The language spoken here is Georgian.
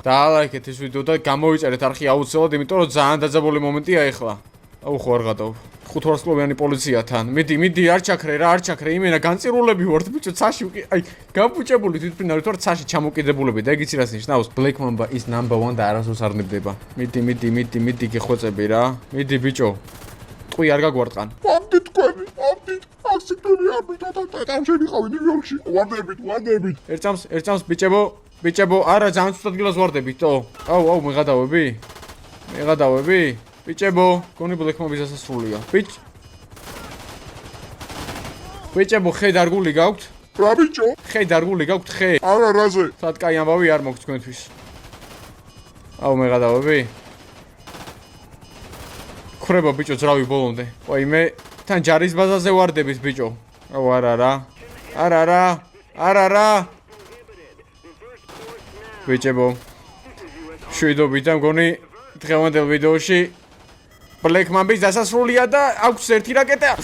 დაალაიქეთ ეს ვიდეო და გამოვიწერეთ არხი აუცილებლად, იმიტომ რომ ძალიან დაძაბული მომენტია ეხლა. აუ ხო არ გადავ. 500-კლუბიანი პოლიციათან. მიდი, არ ჩაქრე, იმენა განწირულები ვართ, ბიჭო, ცაში აი, გამბუჭებული თვითმფრინავით ვარ ცაში ჩამოკიდებულები და ეგ იცი რას ნიშნავს? Black Mamba is number 1 და არასდროს არ ნებდება. მიდი, გიხვეწები რა. მიდი, ბიჭო. ტყვი არ გაგვარტყან. მომდი თქვენი, აქცენტები არ მითხოვთ, შევიყავი ნიუ-იორკში. ვარდებით. ერთ წამს ბიჭებო, არა, ძალიან ცუდად გილას ვარდებით, თო. აუ, მეღადავები? ბიჭებო, გონი Black Mamba-ის ასასრულია. ბიჭებო, ხე დარგული გაქვთ? რა ბიჭო? ხე დარგული გაქვთ, ხე? არა, რაზე? სად კაი ამბავი არ მოგვთ თქვენთვის. აუ, მეღადავები? ხრება ბიჭო, ძრავი ბოლომდე. ყოი მე თან ჯარის ბაზაზე ვარდებით ბიჭო. აუ, არა. ბიჭებო. შვიდობით და მგონი დღევანდელ ვიდეოში Black Mamba-ის დასასრულია და აქვს ერთი რაკეტა.